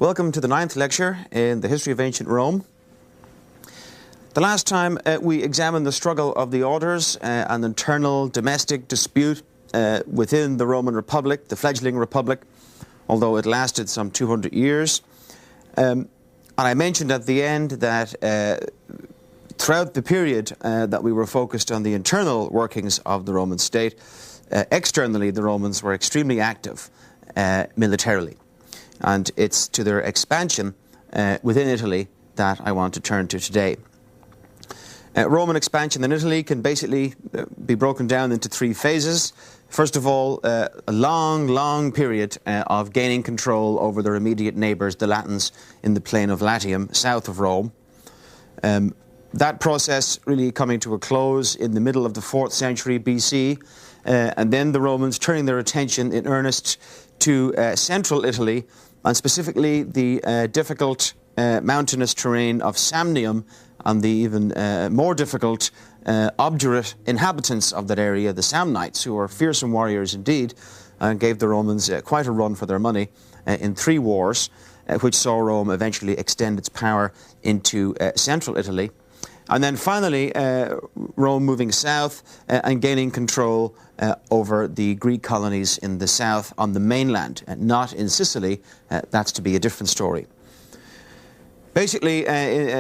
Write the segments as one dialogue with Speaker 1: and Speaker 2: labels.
Speaker 1: Welcome to the 9th lecture in the history of ancient Rome. The last time we examined the struggle of the orders, an internal domestic dispute within the Roman Republic, the fledgling republic, although it lasted some 200 years. And I mentioned at the end that throughout the period that we were focused on the internal workings of the Roman state, externally the Romans were extremely active militarily. And it's to their expansion within Italy that I want to turn to today. Roman expansion in Italy can basically be broken down into three phases. First of all, a long period of gaining control over their immediate neighbours, the Latins, in the plain of Latium, south of Rome. That process really coming to a close in the middle of the 4th century BC, and then the Romans turning their attention in earnest to central Italy, and specifically the difficult mountainous terrain of Samnium and the even more difficult obdurate inhabitants of that area, the Samnites, who were fearsome warriors indeed, and gave the Romans quite a run for their money in 3 wars, which saw Rome eventually extend its power into central Italy. And then finally, Rome moving south and gaining control over the Greek colonies in the south on the mainland, not in Sicily. That's to be a different story. Basically,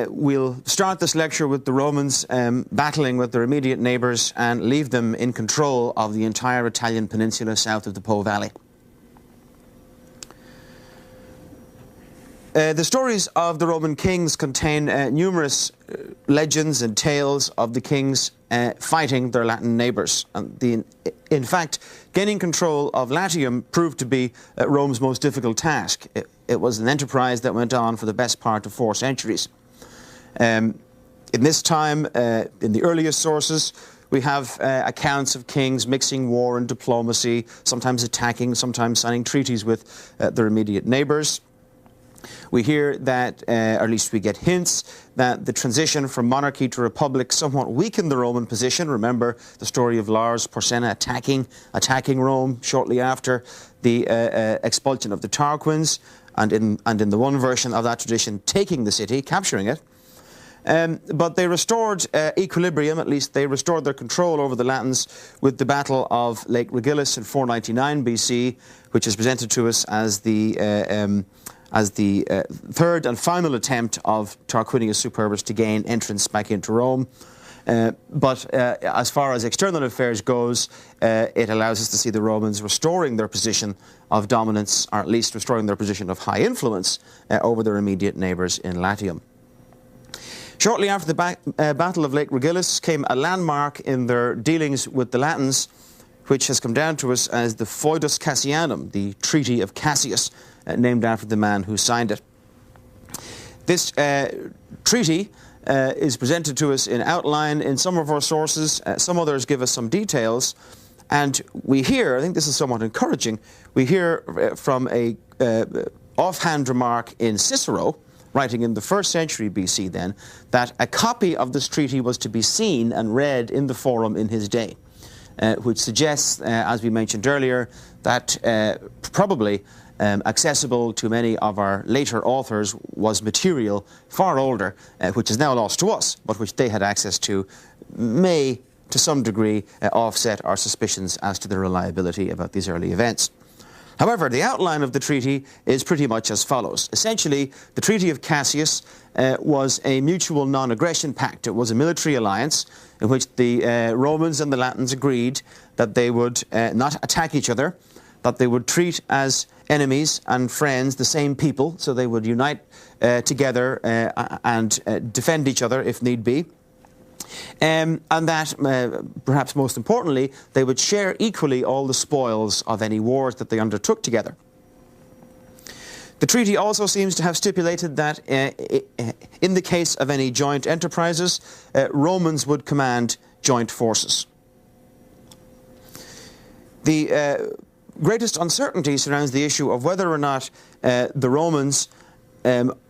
Speaker 1: we'll start this lecture with the Romans battling with their immediate neighbours and leave them in control of the entire Italian peninsula south of the Po Valley. The stories of the Roman kings contain numerous legends and tales of the kings fighting their Latin neighbours. In fact, gaining control of Latium proved to be Rome's most difficult task. It was an enterprise that went on for the best part of 4 centuries. In this time, in the earliest sources, we have accounts of kings mixing war and diplomacy, sometimes attacking, sometimes signing treaties with their immediate neighbours. We hear that, or at least we get hints, that the transition from monarchy to republic somewhat weakened the Roman position. Remember the story of Lars Porsena attacking Rome shortly after the expulsion of the Tarquins, and in the one version of that tradition, taking the city, capturing it. But they restored equilibrium, at least they restored their control over the Latins with the Battle of Lake Regillus in 499 BC, which is presented to us as the third and final attempt of Tarquinius Superbus to gain entrance back into Rome. But as far as external affairs goes, it allows us to see the Romans restoring their position of dominance, or at least restoring their position of high influence over their immediate neighbours in Latium. Shortly after the Battle of Lake Regillus came a landmark in their dealings with the Latins, which has come down to us as the Foedus Cassianum, the Treaty of Cassius, named after the man who signed it. This treaty is presented to us in outline in some of our sources. Some others give us some details. And we hear, I think this is somewhat encouraging, we hear from a offhand remark in Cicero, writing in the 1st century BC then, that a copy of this treaty was to be seen and read in the Forum in his day, which suggests, as we mentioned earlier, that probably accessible to many of our later authors was material far older, which is now lost to us, but which they had access to, may to some degree offset our suspicions as to the reliability about these early events. However, the outline of the treaty is pretty much as follows. Essentially, the Treaty of Cassius was a mutual non-aggression pact. It was a military alliance in which the Romans and the Latins agreed that they would not attack each other, that they would treat as enemies and friends the same people, so they would unite together and defend each other if need be. And that, perhaps most importantly, they would share equally all the spoils of any wars that they undertook together. The treaty also seems to have stipulated that in the case of any joint enterprises, Romans would command joint forces. The greatest uncertainty surrounds the issue of whether or not the Romans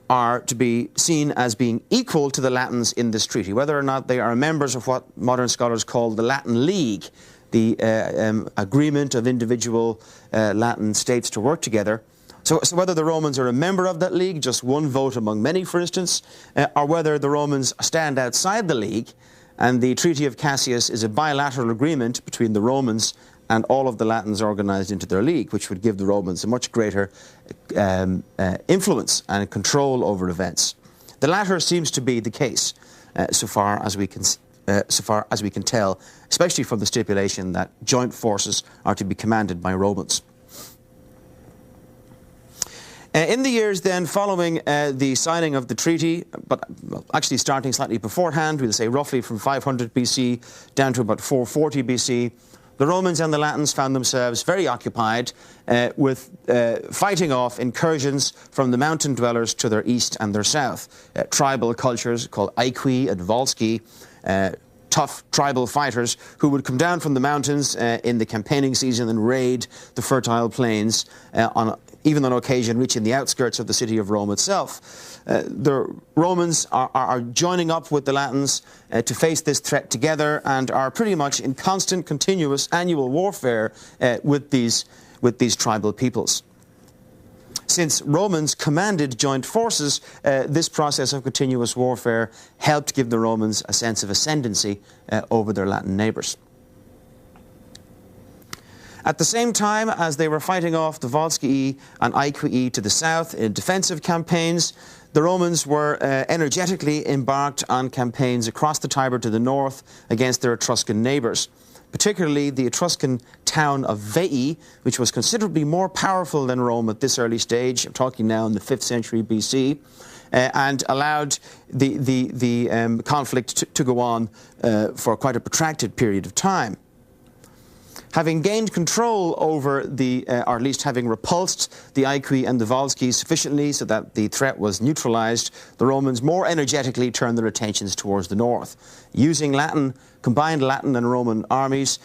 Speaker 1: are to be seen as being equal to the Latins in this treaty, whether or not they are members of what modern scholars call the Latin League, the agreement of individual Latin states to work together, So whether the Romans are a member of that league, just one vote among many, for instance, or whether the Romans stand outside the league, and the Treaty of Cassius is a bilateral agreement between the Romans and all of the Latins organised into their league, which would give the Romans a much greater influence and control over events. The latter seems to be the case, so far as we can tell, especially from the stipulation that joint forces are to be commanded by Romans. In the years then following the signing of the treaty, but actually starting slightly beforehand, we'll say roughly from 500 BC down to about 440 BC, the Romans and the Latins found themselves very occupied with fighting off incursions from the mountain dwellers to their east and their south. Tribal cultures called Aequi and Volsci, tough tribal fighters who would come down from the mountains in the campaigning season and raid the fertile plains, even on occasion reaching the outskirts of the city of Rome itself. The Romans are joining up with the Latins to face this threat together and are pretty much in constant, continuous annual warfare with these tribal peoples. Since Romans commanded joint forces, this process of continuous warfare helped give the Romans a sense of ascendancy over their Latin neighbours. At the same time as they were fighting off the Volscii and Aequii to the south in defensive campaigns, the Romans were energetically embarked on campaigns across the Tiber to the north against their Etruscan neighbours, particularly the Etruscan town of Veii, which was considerably more powerful than Rome at this early stage. I'm talking now in the 5th century BC, and allowed the conflict to go on for quite a protracted period of time. Having gained control over or at least having repulsed the Aequi and the Volsci sufficiently so that the threat was neutralized, the Romans more energetically turned their attentions towards the north, using combined Latin and Roman armies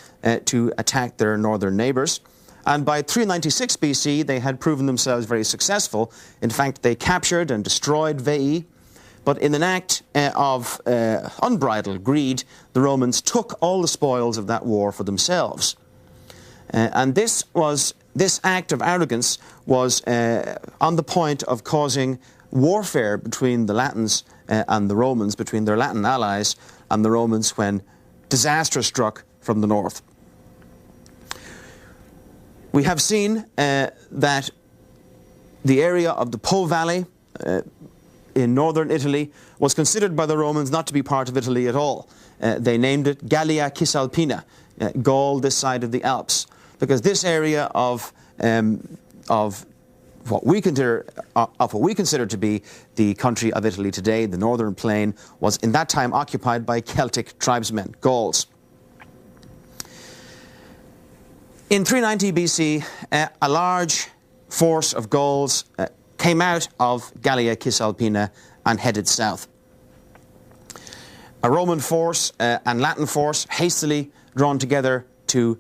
Speaker 1: to attack their northern neighbours. And by 396 BC, they had proven themselves very successful. In fact, they captured and destroyed Veii. But in an act of unbridled greed, the Romans took all the spoils of that war for themselves. And this act of arrogance was on the point of causing warfare between the Latins and the Romans, between their Latin allies and the Romans, when disaster struck from the north. We have seen that the area of the Po Valley in northern Italy was considered by the Romans not to be part of Italy at all. They named it Gallia Cisalpina, Gaul this side of the Alps, because this area of what we consider to be the country of Italy today, the northern plain, was in that time occupied by Celtic tribesmen, Gauls. In 390 BC, a large force of Gauls came out of Gallia Cisalpina and headed south. A Roman force and Latin force, hastily drawn together to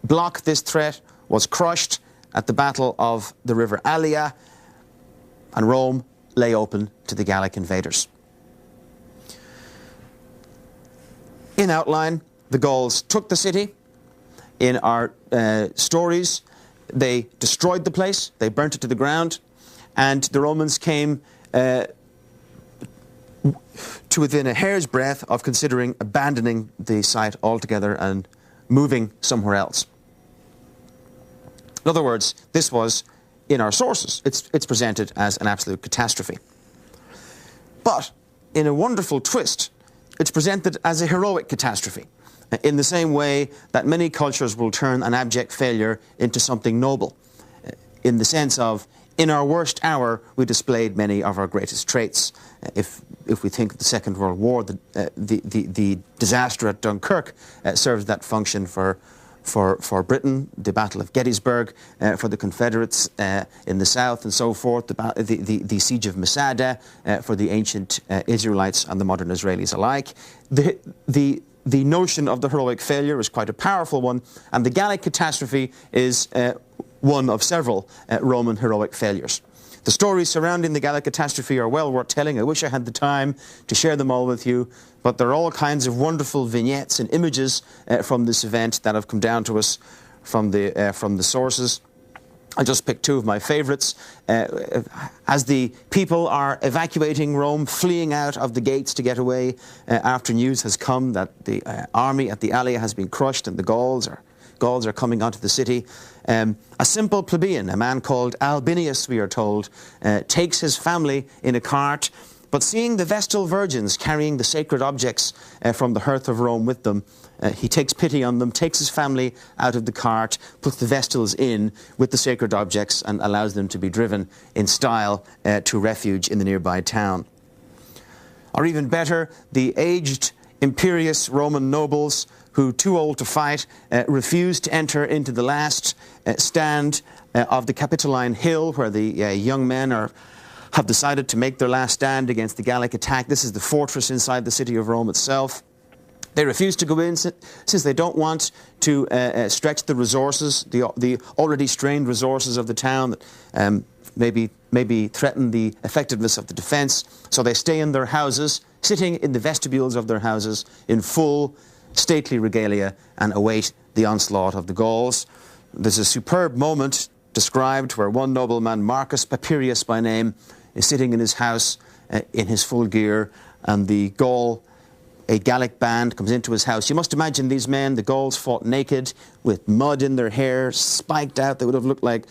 Speaker 1: block this threat, was crushed at the Battle of the River Allia, and Rome lay open to the Gallic invaders. In outline, the Gauls took the city. In our stories, they destroyed the place, they burnt it to the ground, and the Romans came to within a hair's breadth of considering abandoning the site altogether and moving somewhere else. In other words, this was, in our sources, it's presented as an absolute catastrophe. But, in a wonderful twist, it's presented as a heroic catastrophe, in the same way that many cultures will turn an abject failure into something noble, in the sense of, in our worst hour, we displayed many of our greatest traits. If we think of the Second World War, the disaster at Dunkirk serves that function for Britain, the Battle of Gettysburg for the Confederates in the south and so forth, the Siege of Masada for the ancient Israelites and the modern Israelis alike. The notion of the heroic failure is quite a powerful one, and the Gallic catastrophe is one of several Roman heroic failures. The stories surrounding the Gallic catastrophe are well worth telling. I wish I had the time to share them all with you, but there are all kinds of wonderful vignettes and images from this event that have come down to us from the sources. I'll just pick two of my favourites. As the people are evacuating Rome, fleeing out of the gates to get away after news has come that the army at the Allia has been crushed and the Gauls are coming onto the city, a simple plebeian, a man called Albinius, we are told, takes his family in a cart, but seeing the Vestal Virgins carrying the sacred objects from the hearth of Rome with them, he takes pity on them, takes his family out of the cart, puts the Vestals in with the sacred objects and allows them to be driven in style to refuge in the nearby town. Or even better, the aged, imperious Roman nobles who, too old to fight, refused to enter into the last stand of the Capitoline Hill, where the young men have decided to make their last stand against the Gallic attack. This is the fortress inside the city of Rome itself. They refuse to go in since they don't want to stretch the resources, the already strained resources of the town that maybe threaten the effectiveness of the defence. So they stay in their houses, sitting in the vestibules of their houses in full stately regalia and await the onslaught of the Gauls. There's a superb moment described where one nobleman, Marcus Papirius by name, is sitting in his house in his full gear, and a Gallic band comes into his house. You must imagine these men, the Gauls, fought naked with mud in their hair, spiked out. They would have looked like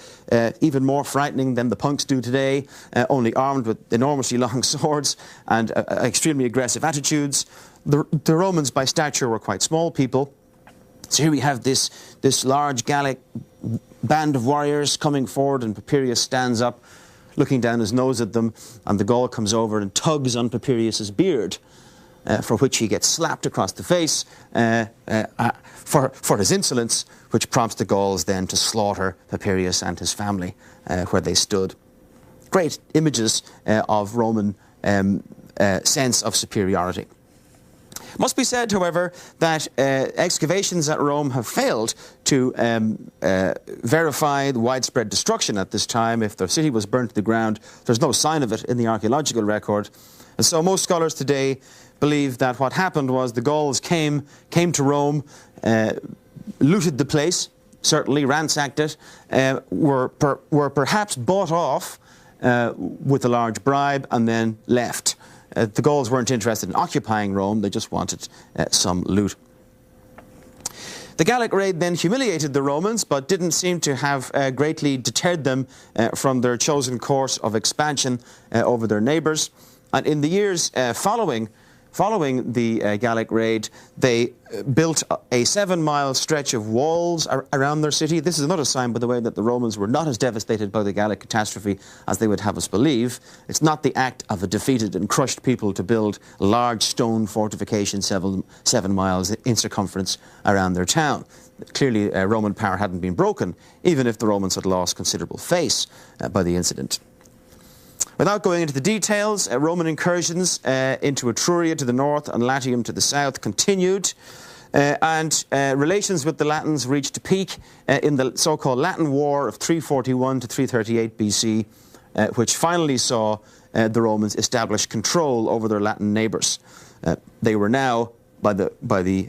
Speaker 1: even more frightening than the punks do today, only armed with enormously long swords and extremely aggressive attitudes. The Romans by stature were quite small people. So here we have this large Gallic band of warriors coming forward, and Papirius stands up, looking down his nose at them, and the Gaul comes over and tugs on Papirius's beard, for which he gets slapped across the face for his insolence, which prompts the Gauls then to slaughter Papirius and his family where they stood. Great images of Roman sense of superiority. Must be said, however, that excavations at Rome have failed to verify the widespread destruction at this time. If the city was burnt to the ground, there's no sign of it in the archaeological record. And so most scholars today believe that what happened was the Gauls came to Rome, looted the place, certainly ransacked it, were perhaps bought off with a large bribe and then left. The Gauls weren't interested in occupying Rome, they just wanted some loot. The Gallic raid then humiliated the Romans, but didn't seem to have greatly deterred them from their chosen course of expansion over their neighbours. And in the years following the Gallic raid, they built a 7-mile stretch of walls around their city. This is another sign, by the way, that the Romans were not as devastated by the Gallic catastrophe as they would have us believe. It's not the act of a defeated and crushed people to build large stone fortifications 7 miles in circumference around their town. Clearly, Roman power hadn't been broken, even if the Romans had lost considerable face by the incident. Without going into the details, Roman incursions into Etruria to the north and Latium to the south continued, and relations with the Latins reached a peak in the so-called Latin War of 341 to 338 BC, which finally saw the Romans establish control over their Latin neighbours. They were now, by the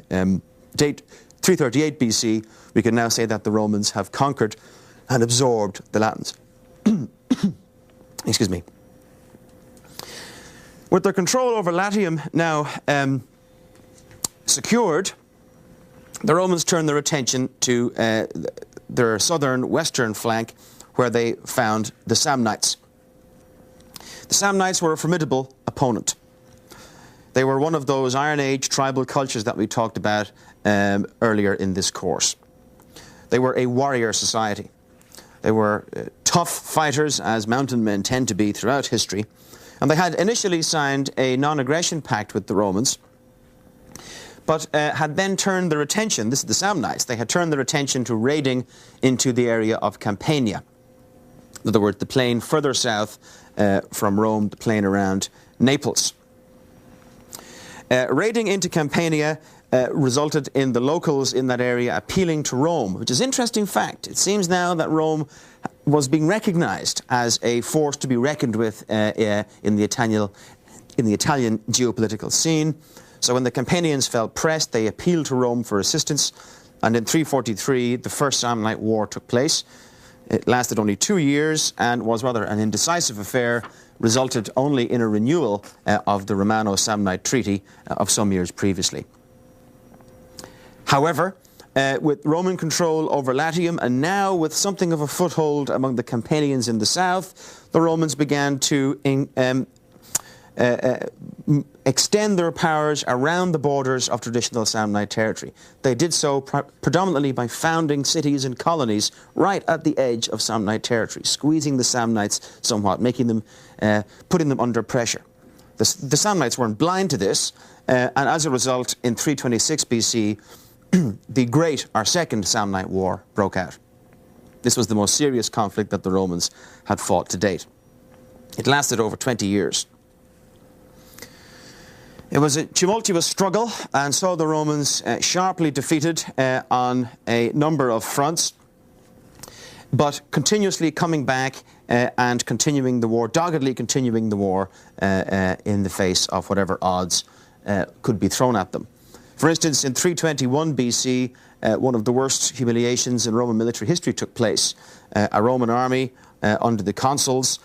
Speaker 1: date 338 BC, we can now say that the Romans have conquered and absorbed the Latins. Excuse me. With their control over Latium now secured, the Romans turned their attention to their western flank, where they found the Samnites. The Samnites were a formidable opponent. They were one of those Iron Age tribal cultures that we talked about earlier in this course. They were a warrior society. They were tough fighters, as mountain men tend to be throughout history. And they had initially signed a non-aggression pact with the Romans, but had then turned their attention, this is the Samnites, they had turned their attention to raiding into the area of Campania. In other words, the plain further south from Rome, the plain around Naples. Raiding into Campania resulted in the locals in that area appealing to Rome, which is an interesting fact. It seems now that Rome was being recognised as a force to be reckoned with in the Italian geopolitical scene. So when the Campanians felt pressed, they appealed to Rome for assistance, and in 343 the First Samnite War took place. It lasted only 2 years and was rather an indecisive affair, resulted only in a renewal of the Romano-Samnite Treaty of some years previously. However, with Roman control over Latium and now with something of a foothold among the Campanians in the south, the Romans began to extend their powers around the borders of traditional Samnite territory. They did so predominantly by founding cities and colonies right at the edge of Samnite territory, squeezing the Samnites somewhat, putting them under pressure. The Samnites weren't blind to this, and as a result, in 326 BC, the Great, or Second Samnite War broke out. This was the most serious conflict that the Romans had fought to date. It lasted over 20 years. It was a tumultuous struggle and saw the Romans sharply defeated on a number of fronts, but continuously coming back and continuing the war, doggedly continuing the war in the face of whatever odds could be thrown at them. For instance, in 321 BC, one of the worst humiliations in Roman military history took place. A Roman army under the consuls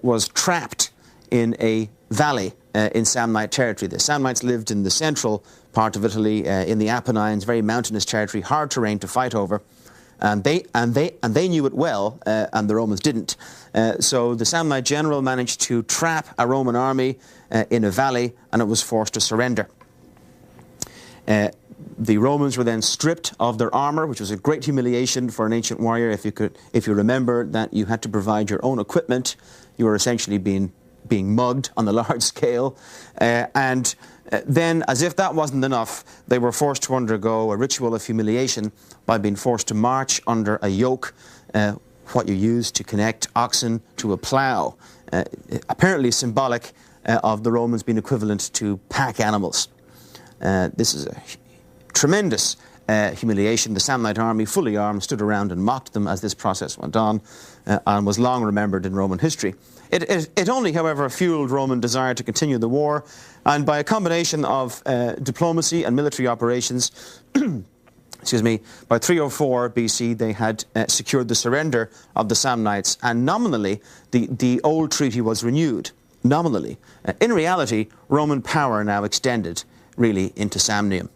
Speaker 1: was trapped in a valley in Samnite territory. The Samnites lived in the central part of Italy, in the Apennines, very mountainous territory, hard terrain to fight over, and they knew it well, and the Romans didn't. So the Samnite general managed to trap a Roman army in a valley, and it was forced to surrender. The Romans were then stripped of their armour, which was a great humiliation for an ancient warrior. If you remember that you had to provide your own equipment, you were essentially being mugged on a large scale. And then, as if that wasn't enough, they were forced to undergo a ritual of humiliation by being forced to march under a yoke, what you use to connect oxen to a plough, apparently symbolic of the Romans being equivalent to pack animals. This is a tremendous humiliation. The Samnite army, fully armed, stood around and mocked them as this process went on, and was long remembered in Roman history. It only, however, fueled Roman desire to continue the war, and by a combination of diplomacy and military operations, excuse me, by 304 BC they had secured the surrender of the Samnites, and nominally the old treaty was renewed. Nominally. In reality, Roman power now extended really into Samnium.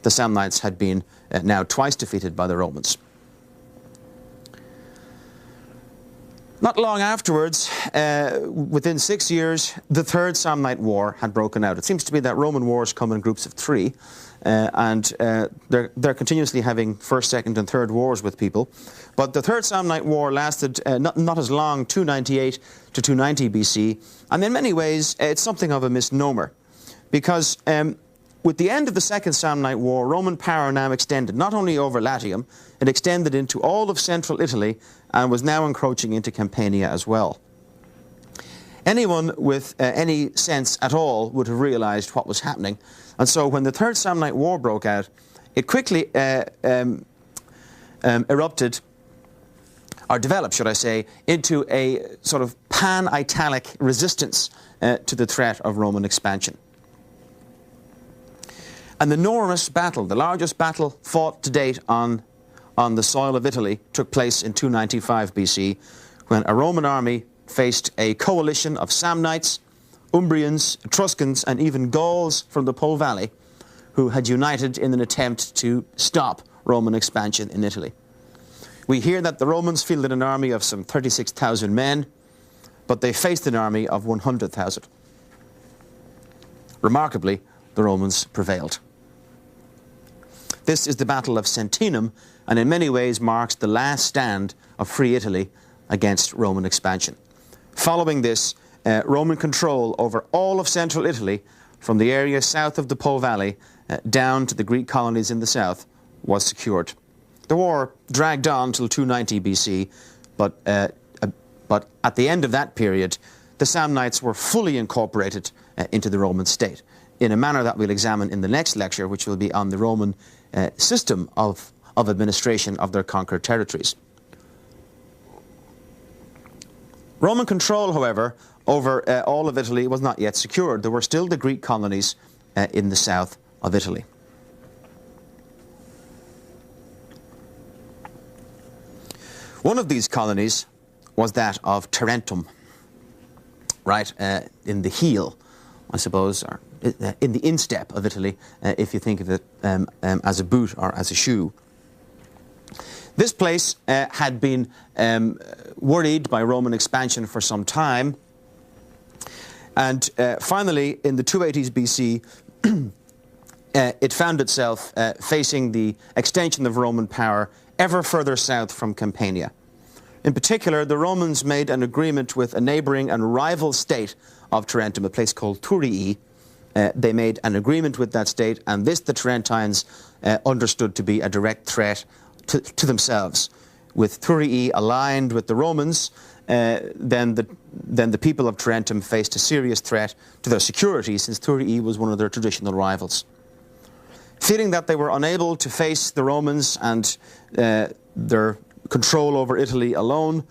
Speaker 1: The Samnites had been now twice defeated by the Romans. Not long afterwards, within 6 years, the Third Samnite War had broken out. It seems to be that Roman wars come in groups of 3, and they're continuously having first, second and third wars with people. But the Third Samnite War lasted not as long, 298 to 290 BC, and in many ways it's something of a misnomer, because with the end of the Second Samnite War, Roman power now extended not only over Latium, it extended into all of central Italy and was now encroaching into Campania as well. Anyone with any sense at all would have realised what was happening, and so when the Third Samnite War broke out, it quickly erupted, or developed, should I say, into a sort of pan-Italic resistance to the threat of Roman expansion. An enormous battle, the largest battle fought to date on the soil of Italy, took place in 295 BC, when a Roman army faced a coalition of Samnites, Umbrians, Etruscans, and even Gauls from the Po Valley, who had united in an attempt to stop Roman expansion in Italy. We hear that the Romans fielded an army of some 36,000 men, but they faced an army of 100,000. Remarkably, the Romans prevailed. This is the Battle of Sentinum, and in many ways marks the last stand of Free Italy against Roman expansion. Following this, Roman control over all of central Italy, from the area south of the Po Valley down to the Greek colonies in the south, was secured. The war dragged on till 290 BC, but at the end of that period, the Samnites were fully incorporated into the Roman state, in a manner that we'll examine in the next lecture, which will be on the Roman system of administration of their conquered territories. Roman control, however, over all of Italy was not yet secured. There were still the Greek colonies in the south of Italy. One of these colonies was that of Tarentum, right in the heel, I suppose, or in the instep of Italy, if you think of it as a boot or as a shoe. This place had been worried by Roman expansion for some time, and finally, in the 280s BC, it found itself facing the extension of Roman power ever further south from Campania. In particular, the Romans made an agreement with a neighbouring and rival state of Tarentum, a place called Thurii. They made an agreement with that state, and this the Tarentines understood to be a direct threat to themselves. With Thurii aligned with the Romans, then the people of Tarentum faced a serious threat to their security, since Thurii was one of their traditional rivals. Feeling that they were unable to face the Romans and their control over Italy alone,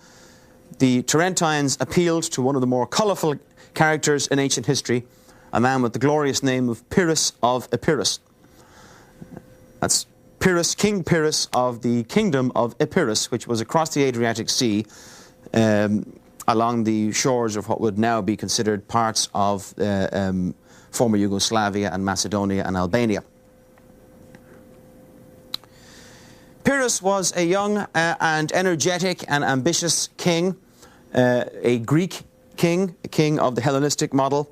Speaker 1: the Tarentines appealed to one of the more colourful characters in ancient history, a man with the glorious name of Pyrrhus of Epirus. That's Pyrrhus, King Pyrrhus of the kingdom of Epirus, which was across the Adriatic Sea, along the shores of what would now be considered parts of former Yugoslavia and Macedonia and Albania. Pyrrhus was a young and energetic and ambitious king, a Greek king, a king of the Hellenistic model,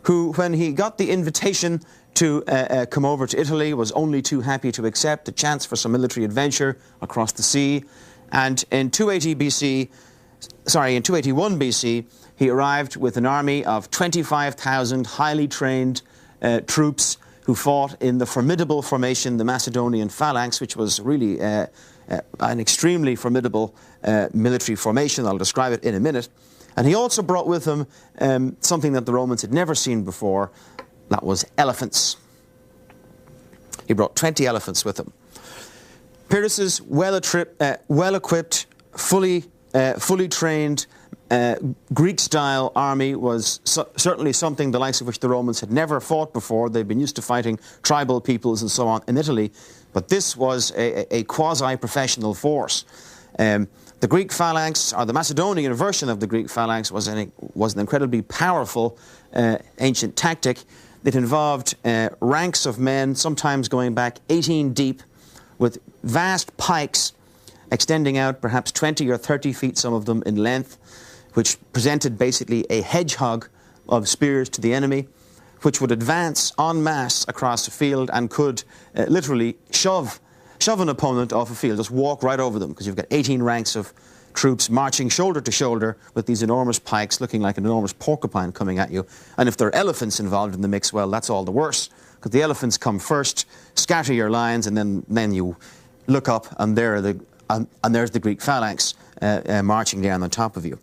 Speaker 1: who, when he got the invitation to come over to Italy, was only too happy to accept the chance for some military adventure across the sea. And in 281 BC, he arrived with an army of 25,000 highly trained troops who fought in the formidable formation, the Macedonian Phalanx, which was really an extremely formidable military formation. I'll describe it in a minute. And he also brought with him something that the Romans had never seen before. That was elephants. He brought 20 elephants with him. Pyrrhus's well-equipped, fully trained Greek-style army was certainly something the likes of which the Romans had never fought before. They'd been used to fighting tribal peoples and so on in Italy, but this was a quasi-professional force. The Greek phalanx, or the Macedonian version of the Greek phalanx, was an incredibly powerful ancient tactic. It involved ranks of men, sometimes going back 18 deep, with vast pikes extending out perhaps 20 or 30 feet, some of them in length, which presented basically a hedgehog of spears to the enemy, which would advance en masse across the field and could literally shove an opponent off a field, just walk right over them, because you've got 18 ranks of troops marching shoulder to shoulder with these enormous pikes looking like an enormous porcupine coming at you. And if there are elephants involved in the mix, well, that's all the worse, because the elephants come first, scatter your lines, and then you look up, and there's the Greek phalanx marching down on top of you.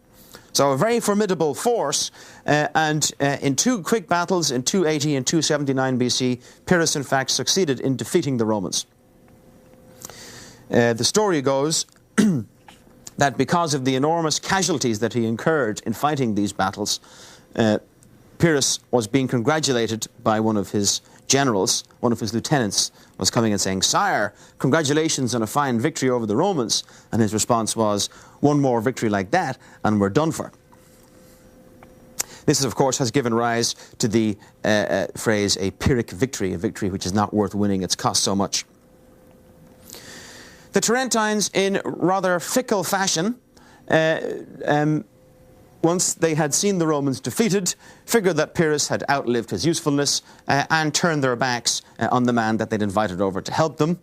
Speaker 1: So a very formidable force, and in two quick battles in 280 and 279 BC, Pyrrhus in fact succeeded in defeating the Romans. The story goes that because of the enormous casualties that he incurred in fighting these battles, Pyrrhus was being congratulated by one of his generals. One of his lieutenants was coming and saying, "Sire, congratulations on a fine victory over the Romans." And his response was, "One more victory like that and we're done for." This, of course, has given rise to the phrase a Pyrrhic victory, a victory which is not worth winning, it's cost so much. The Tarentines, in rather fickle fashion, once they had seen the Romans defeated, figured that Pyrrhus had outlived his usefulness and turned their backs on the man that they'd invited over to help them.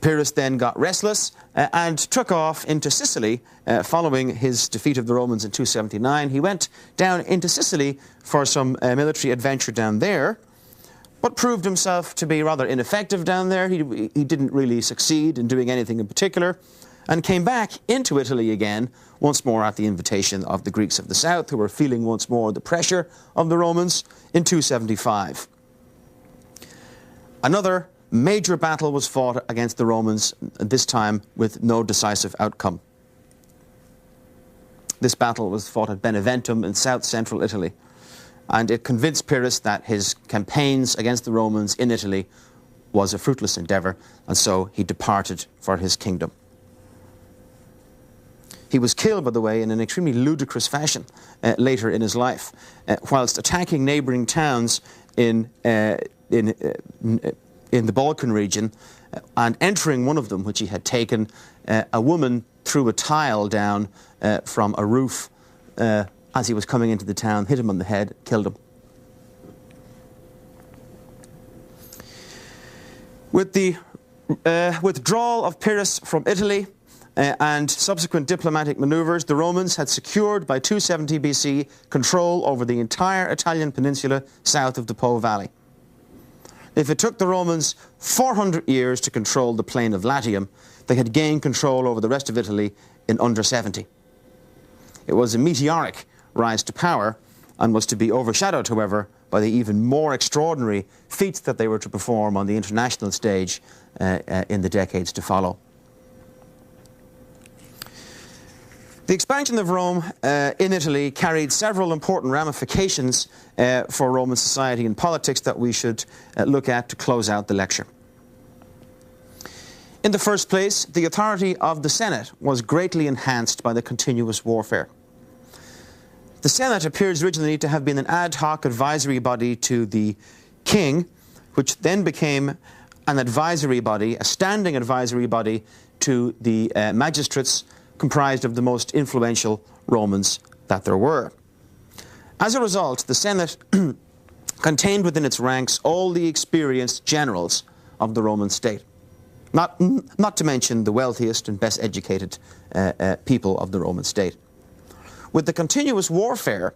Speaker 1: Pyrrhus then got restless and took off into Sicily following his defeat of the Romans in 279. He went down into Sicily for some military adventure down there, but proved himself to be rather ineffective down there. He didn't really succeed in doing anything in particular, and came back into Italy again, once more at the invitation of the Greeks of the south, who were feeling once more the pressure of the Romans, in 275. Another major battle was fought against the Romans, this time with no decisive outcome. This battle was fought at Beneventum in south-central Italy, and it convinced Pyrrhus that his campaigns against the Romans in Italy was a fruitless endeavour, and so he departed for his kingdom. He was killed, by the way, in an extremely ludicrous fashion later in his life, whilst attacking neighbouring towns in the Balkan region, and entering one of them, which he had taken. A woman threw a tile down from a roof as he was coming into the town, hit him on the head, killed him. With the withdrawal of Pyrrhus from Italy and subsequent diplomatic manoeuvres, the Romans had secured by 270 BC control over the entire Italian peninsula south of the Po Valley. If it took the Romans 400 years to control the plain of Latium, they had gained control over the rest of Italy in under 70. It was a meteoric rise to power and was to be overshadowed, however, by the even more extraordinary feats that they were to perform on the international stage in the decades to follow. The expansion of Rome in Italy carried several important ramifications for Roman society and politics that we should look at to close out the lecture. In the first place, the authority of the Senate was greatly enhanced by the continuous warfare. The Senate appears originally to have been an ad hoc advisory body to the king, which then became an advisory body, a standing advisory body to the magistrates comprised of the most influential Romans that there were. As a result, the Senate contained within its ranks all the experienced generals of the Roman state, not to mention the wealthiest and best educated people of the Roman state. With the continuous warfare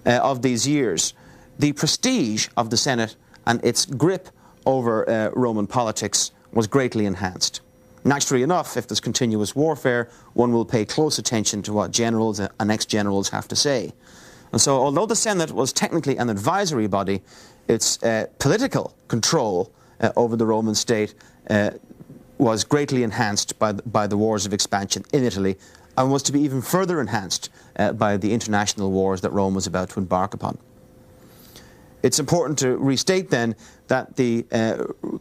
Speaker 1: of these years, the prestige of the Senate and its grip over Roman politics was greatly enhanced. Naturally enough, if there's continuous warfare, one will pay close attention to what generals and ex-generals have to say. And so, although the Senate was technically an advisory body, its political control over the Roman state was greatly enhanced by the wars of expansion in Italy, and was to be even further enhanced by the international wars that Rome was about to embark upon. It's important to restate then that the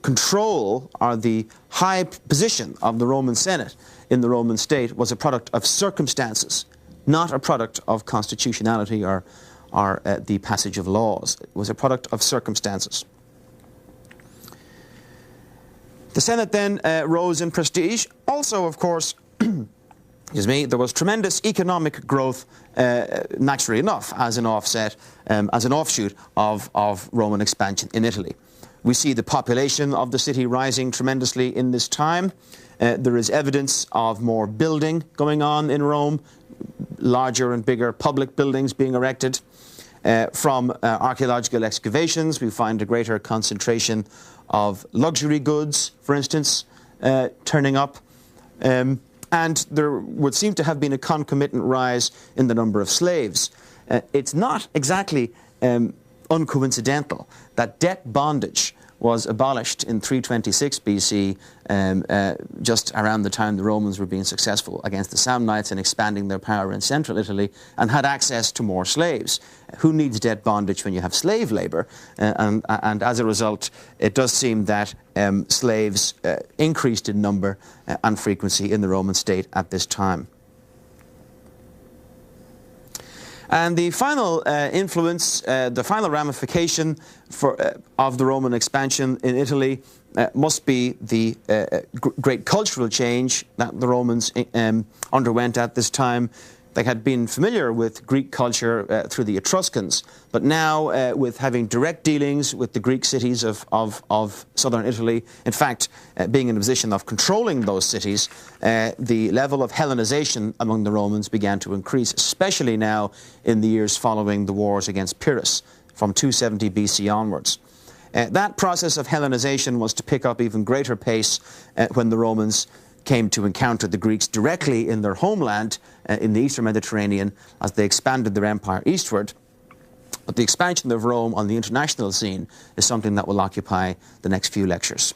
Speaker 1: control or the high position of the Roman Senate in the Roman state was a product of circumstances, not a product of constitutionality or the passage of laws. It was a product of circumstances. The Senate then rose in prestige. Also, of course, there was tremendous economic growth, naturally enough, as an offset, as an offshoot of Roman expansion in Italy. We see the population of the city rising tremendously in this time. There is evidence of more building going on in Rome, larger and bigger public buildings being erected. From archaeological excavations, we find a greater concentration of luxury goods, for instance, turning up. And there would seem to have been a concomitant rise in the number of slaves. It's not exactly uncoincidental that debt bondage was abolished in 326 BC, just around the time the Romans were being successful against the Samnites and expanding their power in central Italy, and had access to more slaves. Who needs debt bondage when you have slave labour? And as a result, it does seem that slaves increased in number and frequency in the Roman state at this time. And the final influence, the final ramification of the Roman expansion in Italy must be the great cultural change that the Romans underwent at this time. They had been familiar with Greek culture through the Etruscans, but now with having direct dealings with the Greek cities of southern Italy, in fact, being in a position of controlling those cities, the level of Hellenization among the Romans began to increase, especially now in the years following the wars against Pyrrhus from 270 BC onwards. That process of Hellenization was to pick up even greater pace when the Romans came to encounter the Greeks directly in their homeland in the eastern Mediterranean as they expanded their empire eastward. But the expansion of Rome on the international scene is something that will occupy the next few lectures.